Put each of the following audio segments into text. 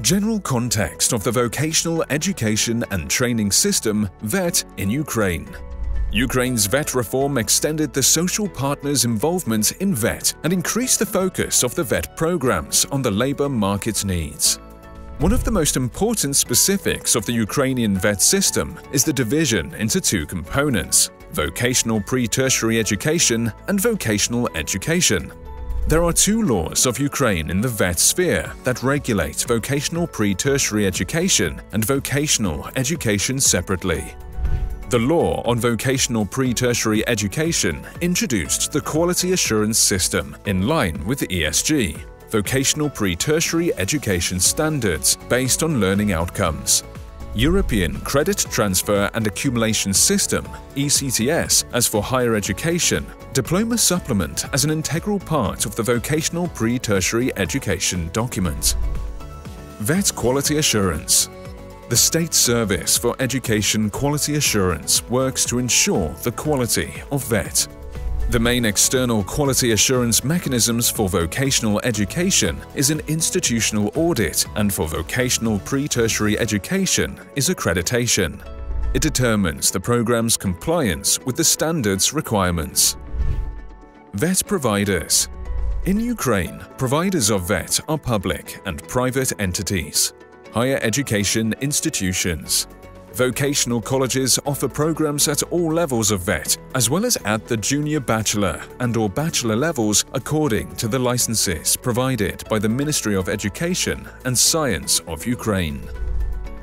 General context of the vocational education and training system VET in Ukraine. Ukraine's VET reform extended the social partners' involvement in VET and increased the focus of the VET programs on the labor market needs. One of the most important specifics of the Ukrainian VET system is the division into two components: vocational pre-tertiary education and vocational education. There are two laws of Ukraine in the VET sphere that regulate vocational pre-tertiary education and vocational education separately. The law on vocational pre-tertiary education introduced the quality assurance system in line with ESG, Vocational Pre-Tertiary Education Standards based on learning outcomes. European Credit Transfer and Accumulation System (ECTS) as for higher education, diploma supplement as an integral part of the vocational pre-tertiary education document. VET Quality Assurance. The State Service for Education Quality Assurance works to ensure the quality of VET. The main external quality assurance mechanisms for vocational education is an institutional audit, and for vocational pre-tertiary education is accreditation. It determines the program's compliance with the standards requirements. VET providers. In Ukraine, providers of VET are public and private entities. Higher education institutions. Vocational colleges offer programs at all levels of VET, as well as at the junior bachelor and/or bachelor levels according to the licenses provided by the Ministry of Education and Science of Ukraine.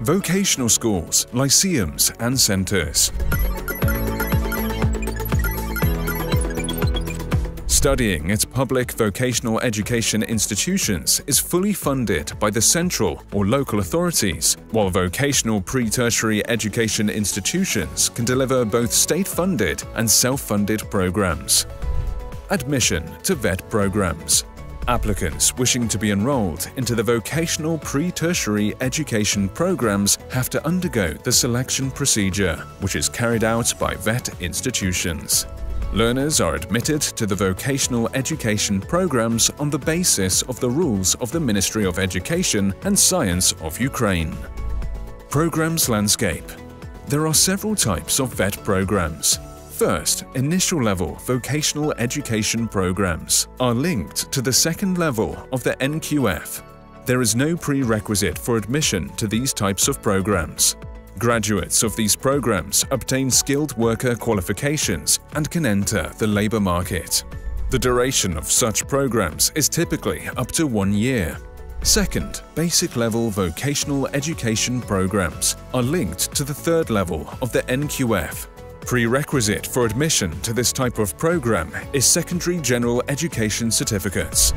Vocational schools, lyceums and centers. Studying at public vocational education institutions is fully funded by the central or local authorities, while vocational pre-tertiary education institutions can deliver both state-funded and self-funded programs. Admission to VET programs. Applicants wishing to be enrolled into the vocational pre-tertiary education programs have to undergo the selection procedure, which is carried out by VET institutions. Learners are admitted to the vocational education programs on the basis of the rules of the Ministry of Education and Science of Ukraine. Programs landscape. There are several types of VET programs. First, initial level vocational education programs are linked to the second level of the NQF. There is no prerequisite for admission to these types of programs. Graduates of these programs obtain skilled worker qualifications and can enter the labor market. The duration of such programs is typically up to 1 year. Second, basic level vocational education programs are linked to the third level of the NQF. Prerequisite for admission to this type of program is secondary general education certificates.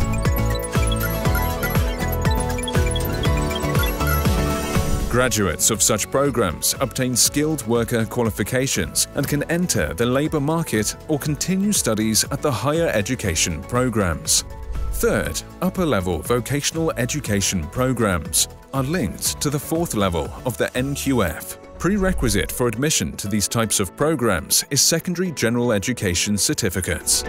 Graduates of such programs obtain skilled worker qualifications and can enter the labor market or continue studies at the higher education programs. Third, upper-level vocational education programs are linked to the fourth level of the NQF. Prerequisite for admission to these types of programs is secondary general education certificates.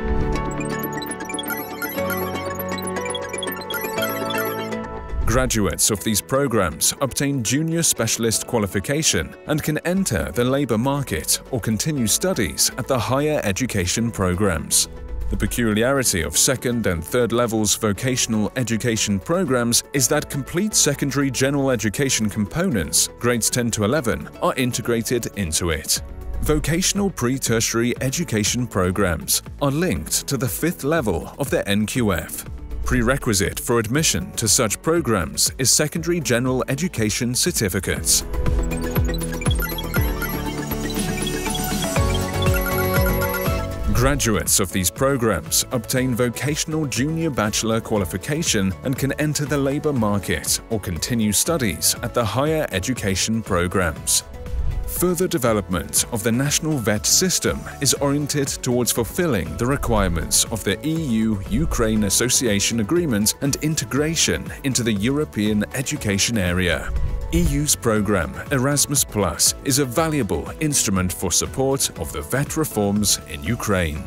Graduates of these programs obtain junior specialist qualification and can enter the labor market or continue studies at the higher education programs. The peculiarity of second and third levels vocational education programs is that complete secondary general education components, grades 10 to 11, are integrated into it. Vocational pre-tertiary education programs are linked to the fifth level of the NQF. Prerequisite for admission to such programs is secondary general education certificates. Graduates of these programs obtain vocational junior bachelor qualification and can enter the labor market or continue studies at the higher education programs. Further development of the national VET system is oriented towards fulfilling the requirements of the EU-Ukraine Association Agreement and integration into the European education area. EU's program Erasmus Plus is a valuable instrument for support of the VET reforms in Ukraine.